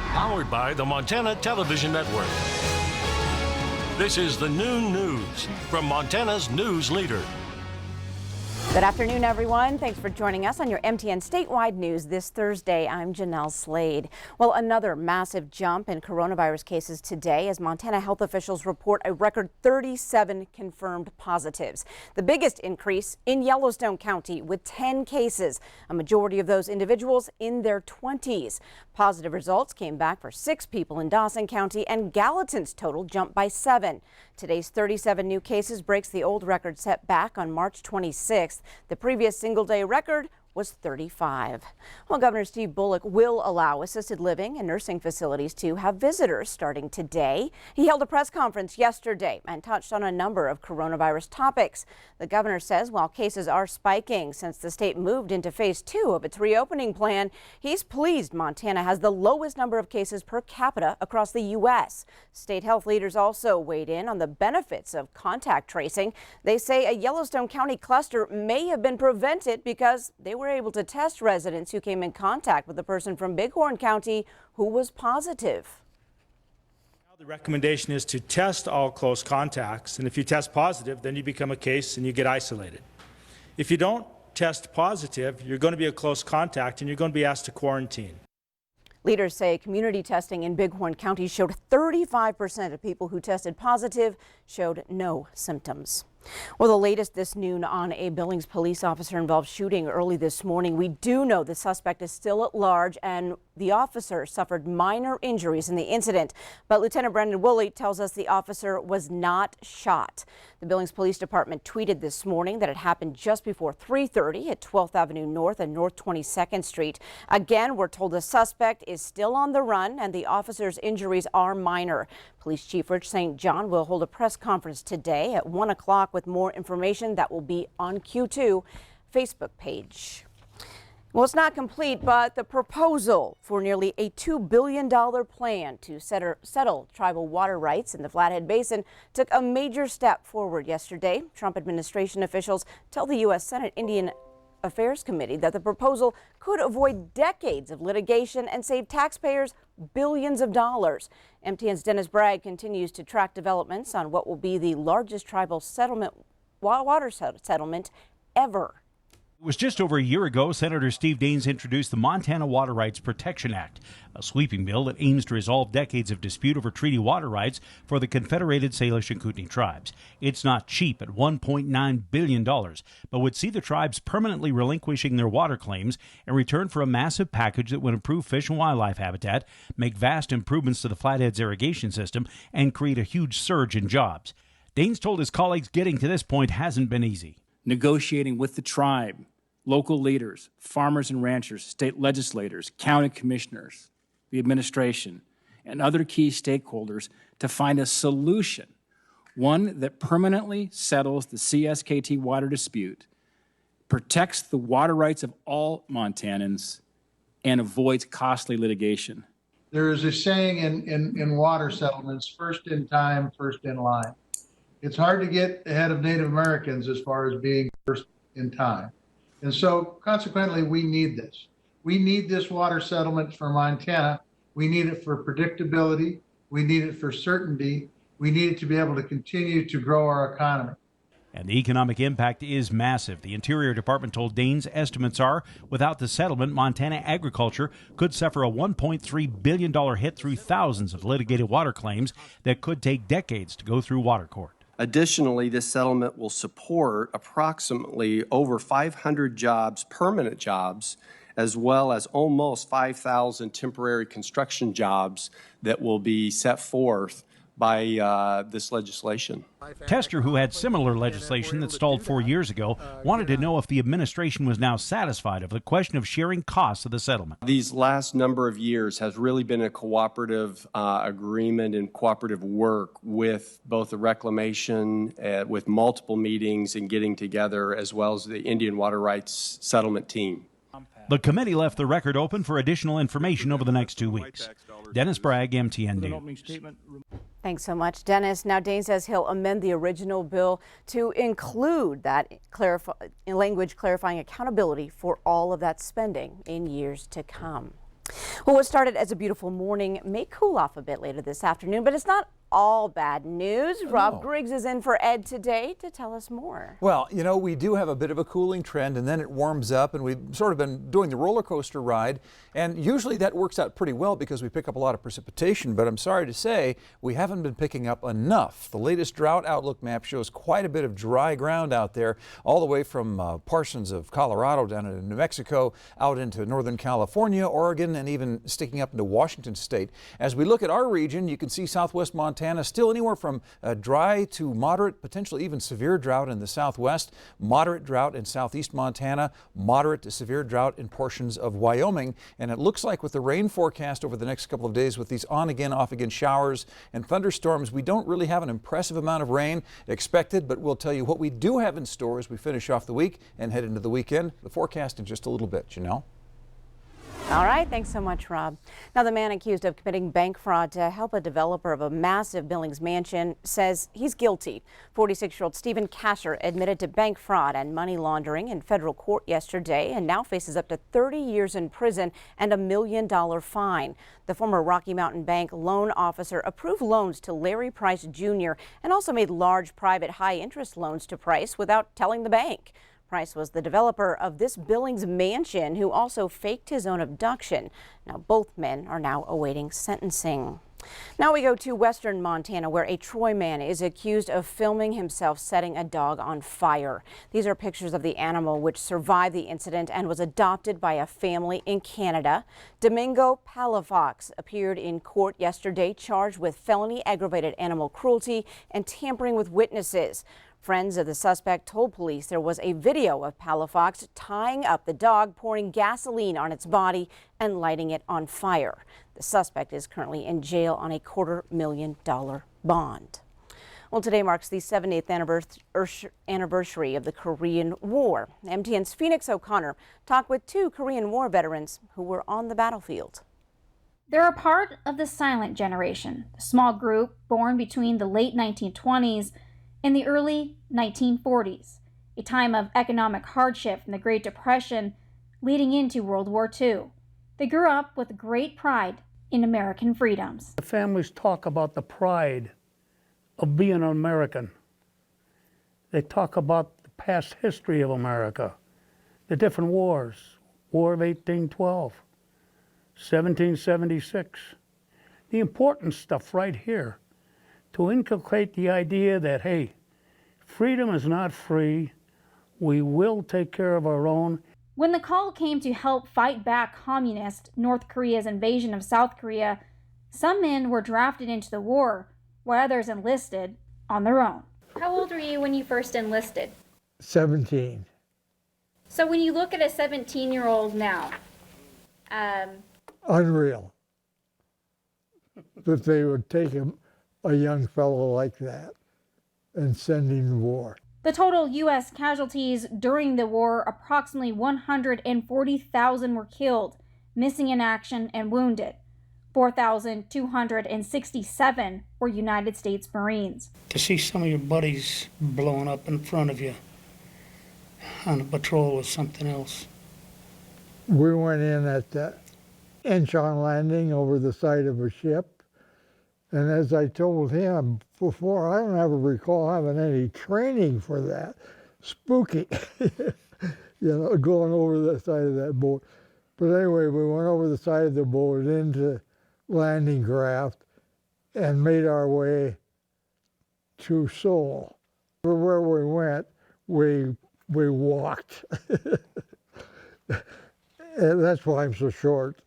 Powered by the Montana Television Network. This is the Noon News from Montana's news leader. Good afternoon, everyone. Thanks for joining us on your MTN Statewide News this Thursday. I'm Jeanelle Slade. Well, another massive jump in coronavirus cases today as Montana health officials report a record 37 confirmed positives. The biggest increase in Yellowstone County with 10 cases, a majority of those individuals in their 20s. Positive results came back for 6 people in Dawson County, and Gallatin's total jumped by 7. Today's 37 new cases breaks the old record set back on March 26th. The previous single-day record was 35. Well, Governor Steve Bullock will allow assisted living and nursing facilities to have visitors starting today. He held a press conference yesterday and touched on a number of coronavirus topics. The governor says while cases are spiking since the state moved into phase 2 of its reopening plan, he's pleased Montana has the lowest number of cases per capita across the U.S. State health leaders also weighed in on the benefits of contact tracing. They say a Yellowstone County cluster may have been prevented because they were able to test residents who came in contact with a person from Bighorn County who was positive. The recommendation is to test all close contacts, and if you test positive, then you become a case and you get isolated. If you don't test positive, you're going to be a close contact and you're going to be asked to quarantine. Leaders say community testing in Bighorn County showed 35% of people who tested positive showed no symptoms. Well, the latest this noon on a Billings police officer involved shooting early this morning. We do know the suspect is still at large and the officer suffered minor injuries in the incident. But Lieutenant Brandon Woolley tells us the officer was not shot. The Billings Police Department tweeted this morning that it happened just before 3:30 at 12th Avenue North and North 22nd Street. Again, we're told the suspect is still on the run and the officer's injuries are minor. Police Chief Rich St. John will hold a press conference today at 1 o'clock with more information that will be on Q2 Facebook page. Well, it's not complete, but the proposal for nearly a $2 billion plan to settle tribal water rights in the Flathead Basin took a major step forward yesterday. Trump administration officials tell the U.S. Senate Indian Affairs Committee that the proposal could avoid decades of litigation and save taxpayers billions of dollars. MTN's Dennis Bragg continues to track developments on what will be the largest tribal water settlement ever. It was just over a year ago, Senator Steve Daines introduced the Montana Water Rights Protection Act, a sweeping bill that aims to resolve decades of dispute over treaty water rights for the Confederated Salish and Kootenai tribes. It's not cheap at $1.9 billion, but would see the tribes permanently relinquishing their water claims in return for a massive package that would improve fish and wildlife habitat, make vast improvements to the Flathead's irrigation system, and create a huge surge in jobs. Daines told his colleagues getting to this point hasn't been easy. Negotiating with the tribe, local leaders, farmers and ranchers, state legislators, county commissioners, the administration, and other key stakeholders to find a solution, one that permanently settles the CSKT water dispute, protects the water rights of all Montanans, and avoids costly litigation. There is a saying in water settlements, first in time, first in line. It's hard to get ahead of Native Americans as far as being first in time. And so consequently, we need this. We need this water settlement for Montana. We need it for predictability. We need it for certainty. We need it to be able to continue to grow our economy. And the economic impact is massive. The Interior Department told Daines estimates are, without the settlement, Montana agriculture could suffer a $1.3 billion hit through thousands of litigated water claims that could take decades to go through water court. Additionally, this settlement will support approximately over 500 jobs, permanent jobs, as well as almost 5,000 temporary construction jobs that will be set forth by this legislation. Tester, who had similar legislation that stalled 4 years ago, wanted to know if the administration was now satisfied of the question of sharing costs of the settlement. These last number of years has really been a cooperative agreement and cooperative work with both the reclamation, with multiple meetings and getting together, as well as the Indian Water Rights Settlement team. The committee left the record open for additional information over the next 2 weeks. Dennis Bragg, MTN News. Thanks so much, Dennis. Now, Daines says he'll amend the original bill to include that language clarifying accountability for all of that spending in years to come. Well, what started as a beautiful morning may cool off a bit later this afternoon, but it's not all bad news. Rob Griggs is in for Ed today to tell us more. Well, you know, we do have a bit of a cooling trend, and then it warms up, and we've sort of been doing the roller coaster ride, and usually that works out pretty well because we pick up a lot of precipitation, but I'm sorry to say we haven't been picking up enough. The latest drought outlook map shows quite a bit of dry ground out there, all the way from portions of Colorado down into New Mexico, out into Northern California, Oregon, and even sticking up into Washington state. As we look at our region, you can see southwest Montana still anywhere from dry to moderate, potentially even severe drought in the southwest, moderate drought in southeast Montana, moderate to severe drought in portions of Wyoming. And it looks like with the rain forecast over the next couple of days with these on again, off again showers and thunderstorms, we don't really have an impressive amount of rain expected, but we'll tell you what we do have in store as we finish off the week and head into the weekend. The forecast in just a little bit, Jeanelle. All right, thanks so much, Rob. Now, the man accused of committing bank fraud to help a developer of a massive Billings mansion says he's guilty. 46-year-old Stephen Kasher admitted to bank fraud and money laundering in federal court yesterday and now faces up to 30 years in prison and $1 million fine. The former Rocky Mountain Bank loan officer approved loans to Larry Price Jr. and also made large private high-interest loans to Price without telling the bank. Price was the developer of this Billings mansion who also faked his own abduction. Now, both men are now awaiting sentencing. Now we go to western Montana, where a Troy man is accused of filming himself setting a dog on fire. These are pictures of the animal, which survived the incident and was adopted by a family in Canada. Domingo Palafox appeared in court yesterday, charged with felony aggravated animal cruelty and tampering with witnesses. Friends of the suspect told police there was a video of Palafox tying up the dog, pouring gasoline on its body and lighting it on fire. The suspect is currently in jail on a $250,000 bond. Well, today marks the 78th anniversary of the Korean War. MTN's Phoenix O'Connor talked with two Korean War veterans who were on the battlefield. They're a part of the silent generation, a small group born between the late 1920s in the early 1940s, a time of economic hardship from the Great Depression leading into World War II. They grew up with great pride in American freedoms. The families talk about the pride of being an American. They talk about the past history of America, the different wars, War of 1812, 1776, the important stuff right here, to inculcate the idea that, hey, freedom is not free. We will take care of our own. When the call came to help fight back communist North Korea's invasion of South Korea, some men were drafted into the war, while others enlisted on their own. How old were you when you first enlisted? 17. So when you look at a 17-year-old now, Unreal that they would take a young fellow like that and send him to war. The total U.S. casualties during the war, approximately 140,000 were killed, missing in action and wounded. 4,267 were United States Marines. To see some of your buddies blowing up in front of you on a patrol was something else. We went in at the Incheon landing over the side of a ship. And as I told him before, I don't ever recall having any training for that. Spooky, going over the side of that boat. But anyway, we went over the side of the boat into landing craft and made our way to Seoul. Where we went, we walked. And that's why I'm so short.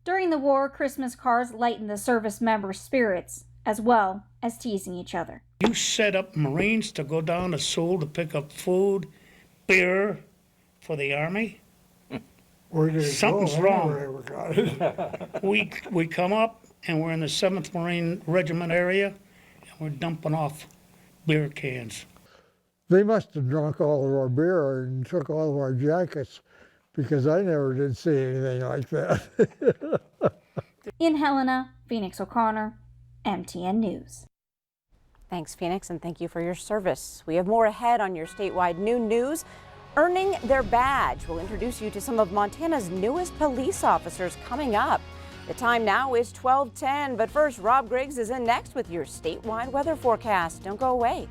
During the war, Christmas cards lightened the service members' spirits, as well as teasing each other. You set up Marines to go down to Seoul to pick up food, beer for the Army? Something's wrong. We come up and we're in the 7th Marine Regiment area and we're dumping off beer cans. They must have drunk all of our beer and took all of our jackets, because I never did see anything like that. In Helena, Phoenix O'Connor, MTN News. Thanks, Phoenix, and thank you for your service. We have more ahead on your statewide noon news. earning their badge. We'll introduce you to some of Montana's newest police officers coming up. The time now is 12:10, but first, Rob Griggs is in next with your statewide weather forecast. Don't go away.